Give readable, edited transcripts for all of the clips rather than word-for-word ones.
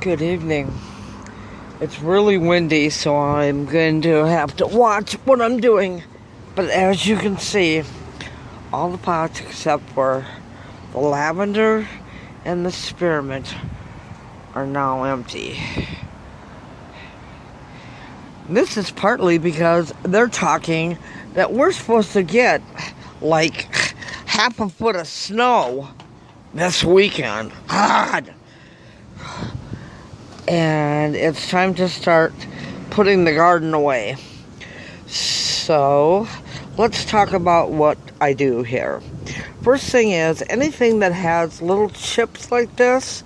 Good evening. It's really windy, so I'm going to have to watch what I'm doing. But as you can see, all the pots except for the lavender and the spearmint are now empty. This is partly because they're talking that we're supposed to get like half a foot of snow this weekend. God! And it's time to start putting the garden away. So let's talk about what I do here. First thing is, anything that has little chips like this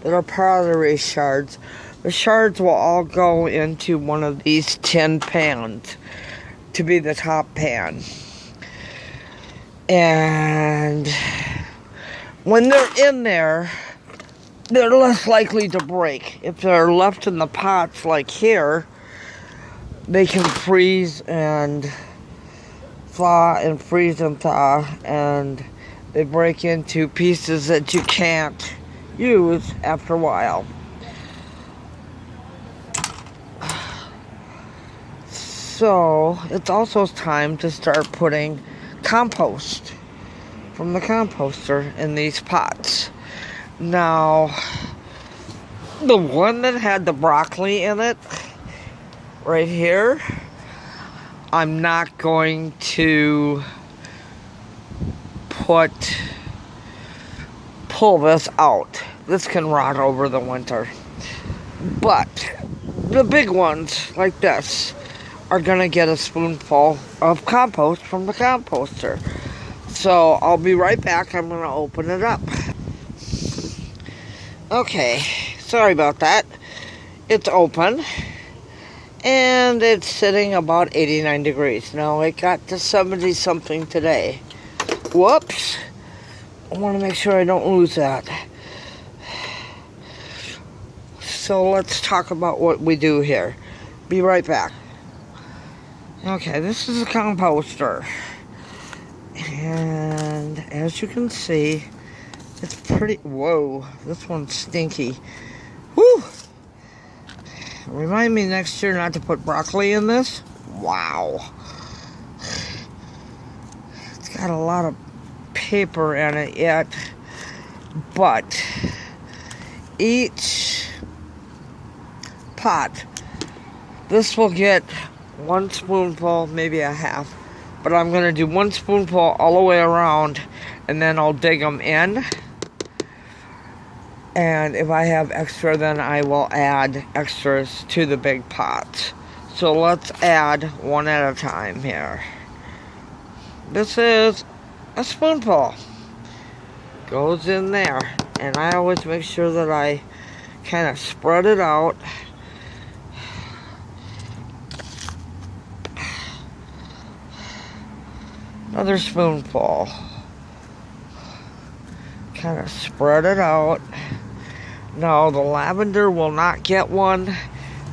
that are pottery shards, the shards will all go into one of these tin pans to be the top pan. And when they're in there, they're less likely to break. If they're left in the pots like here, they can freeze and thaw and freeze and thaw, and they break into pieces that you can't use after a while. So it's also time to start putting compost from the composter in these pots. Now, the one that had the broccoli in it, right here, I'm not going to pull this out. This can rot over the winter. But the big ones, like this, are gonna get a spoonful of compost from the composter. So I'll be right back. I'm gonna open it up. Okay, sorry about that. It's open, and it's sitting about 89 degrees. Now, it got to 70 something today. Whoops. I want to make sure I don't lose that. So let's talk about what we do here. Be right back. Okay, this is a composter. And as you can see, it's pretty, whoa, this one's stinky. Woo! Remind me next year not to put broccoli in this. Wow. It's got a lot of paper in it yet. But each pot, this will get 1 spoonful, maybe a half. But I'm going to do 1 spoonful all the way around, and then I'll dig them in. And if I have extra, then I will add extras to the big pot. So let's add one at a time here. This is a spoonful. Goes in there. And I always make sure that I kind of spread it out. Another spoonful. Kind of spread it out. No, the lavender will not get one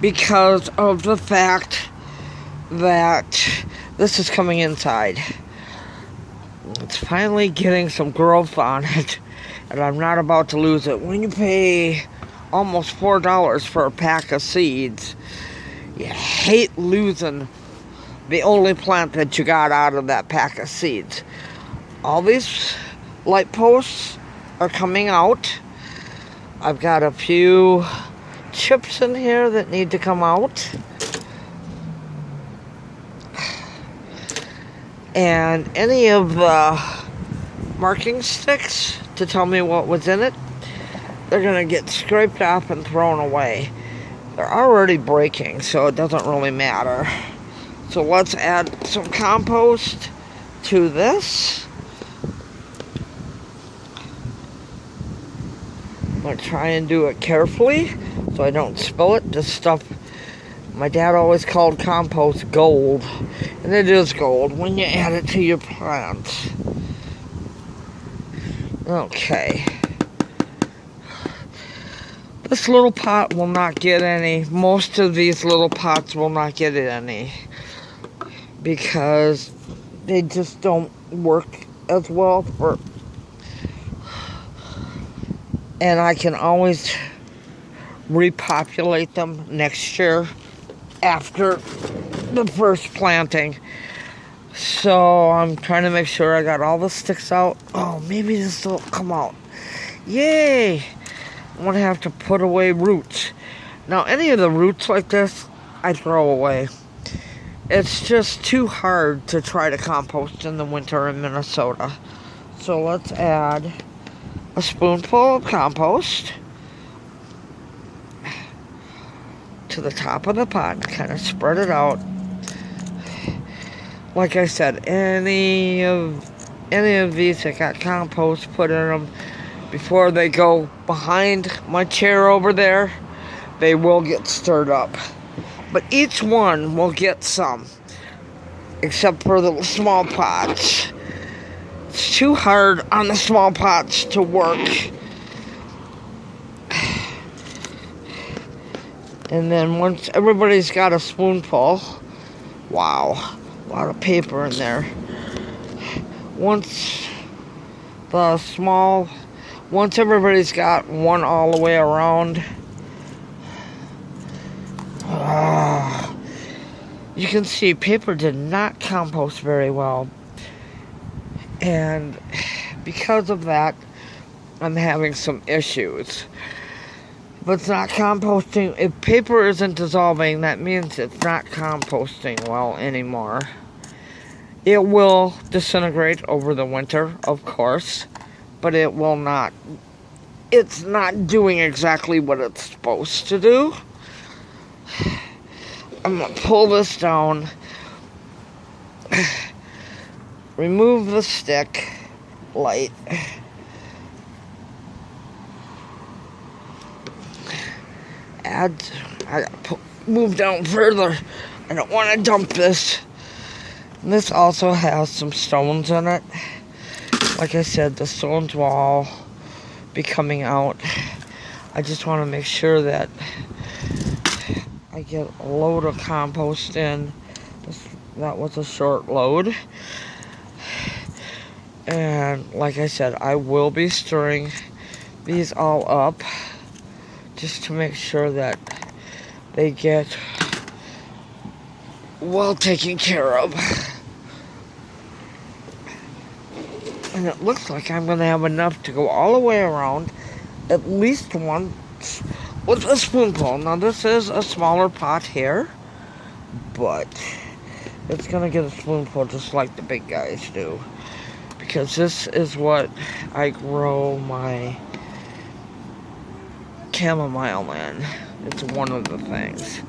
because of the fact that this is coming inside. It's finally getting some growth on it, and I'm not about to lose it. When you pay almost $4 for a pack of seeds, you hate losing the only plant that you got out of that pack of seeds. All these light posts are coming out. I've got a few chips in here that need to come out. And any of the marking sticks to tell me what was in it, they're going to get scraped off and thrown away. They're already breaking, so it doesn't really matter. So let's add some compost to this. I'm going to try and do it carefully so I don't spill it. This stuff, my dad always called compost gold. And it is gold when you add it to your plants. Okay. This little pot will not get any. Most of these little pots will not get any. Because they just don't work as well for, and I can always repopulate them next year after the first planting. So I'm trying to make sure I got all the sticks out. Oh, maybe this will come out. Yay! I'm gonna have to put away roots. Now, any of the roots like this, I throw away. It's just too hard to try to compost in the winter in Minnesota. So let's add a spoonful of compost to the top of the pot. Kind of spread it out. Like I said, any of these that got compost put in them before they go behind my chair over there, they will get stirred up. But each one will get some, except for the small pots. It's too hard on the small pots to work. And then once everybody's got a spoonful, wow, a lot of paper in there. Once everybody's got one all the way around, you can see paper did not compost very well. And because of that, I'm having some issues. But it's not composting. If paper isn't dissolving, that means it's not composting well anymore. It will disintegrate over the winter, of course, but it will not. It's not doing exactly what it's supposed to do. I'm going to pull this down, remove the stick light, move down further. I don't want to dump this. And this also has some stones in it. Like I said, the stones will all be coming out. I just want to make sure that I get a load of compost in. That was a short load. And like I said, I will be stirring these all up just to make sure that they get well taken care of. And it looks like I'm going to have enough to go all the way around at least once with a spoonful. Now this is a smaller pot here, but it's going to get a spoonful just like the big guys do. Because this is what I grow my chamomile in. It's one of the things.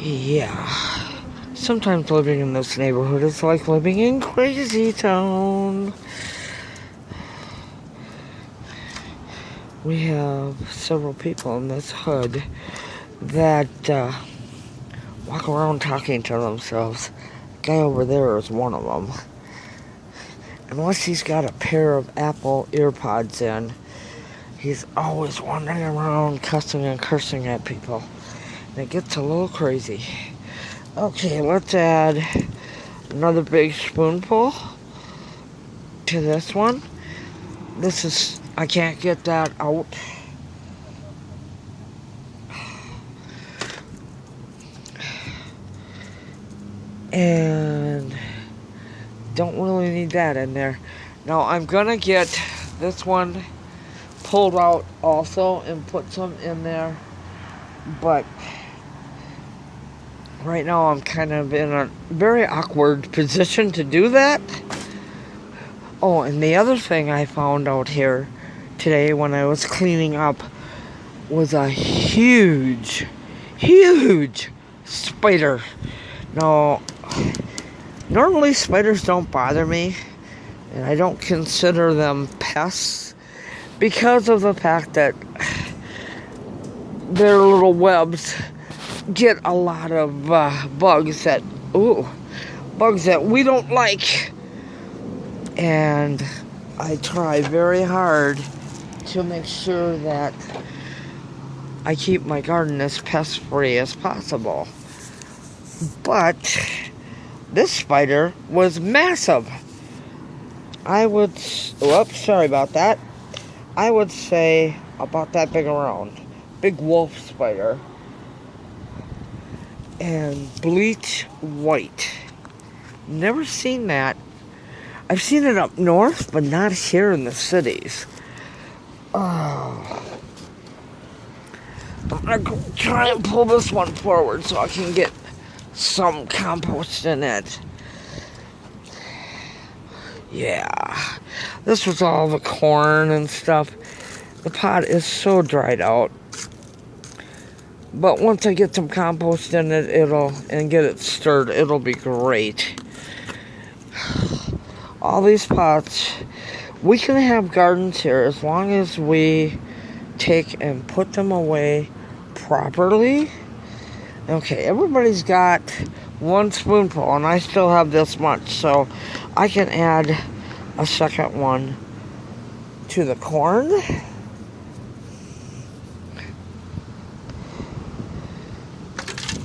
Yeah. Sometimes living in this neighborhood is like living in Crazy Town. We have several people in this hood that walk around talking to themselves. The guy over there is one of them. Unless he's got a pair of Apple earpods in, he's always wandering around cussing and cursing at people. And it gets a little crazy. Okay, let's add another big spoonful to this one. This is, I can't get that out. And don't really need that in there. Now I'm gonna get this one pulled out also and put some in there. But right now I'm kind of in a very awkward position to do that. Oh, and the other thing I found out here today when I was cleaning up was a huge spider. Now, normally spiders don't bother me, and I don't consider them pests because of the fact that their little webs get a lot of bugs that we don't like. And I try very hard to make sure that I keep my garden as pest free as possible. But This spider was massive. Whoops, sorry about that. I would say about that big around. Big wolf spider. And bleach white. Never seen that. I've seen it up north, but not here in the cities. Oh. I'm going to try and pull this one forward so I can get some compost in it. Yeah. This was all the corn and stuff. The pot is so dried out. But once I get some compost in it, and get it stirred, it'll be great. All these pots, we can have gardens here as long as we take and put them away properly. Okay, everybody's got 1 spoonful, and I still have this much, so I can add a second one to the corn.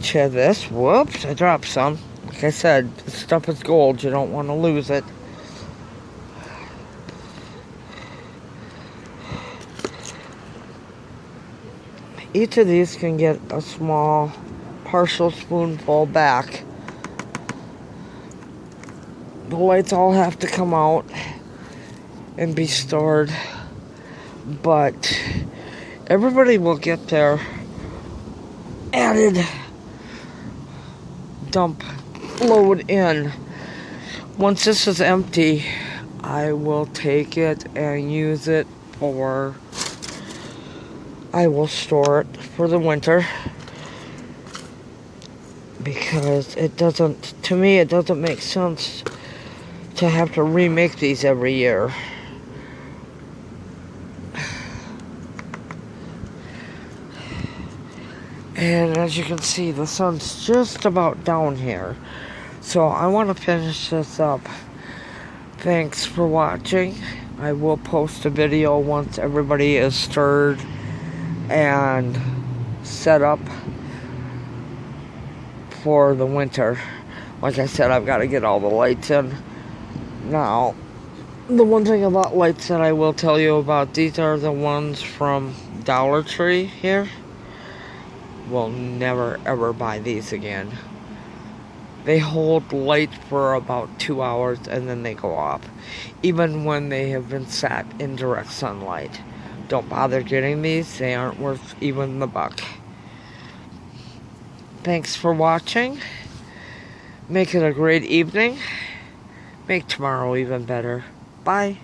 To this. Whoops, I dropped some. Like I said, this stuff is gold. You don't want to lose it. Each of these can get a small partial spoonful back. The lights all have to come out and be stored, but everybody will get their added dump load in. Once this is empty, I will take it and use it I will store it for the winter, because to me it doesn't make sense to have to remake these every year. And as you can see, the sun's just about down here. So I want to finish this up. Thanks for watching. I will post a video once everybody is stirred and set up for the winter. Like I said, I've got to get all the lights in. Now, the one thing about lights that I will tell you about, these are the ones from Dollar Tree here. Will never ever buy these again. They hold light for about 2 hours and then they go off, even when they have been sat in direct sunlight. Don't bother getting these. They aren't worth even the buck. Thanks for watching. Make it a great evening. Make tomorrow even better. Bye.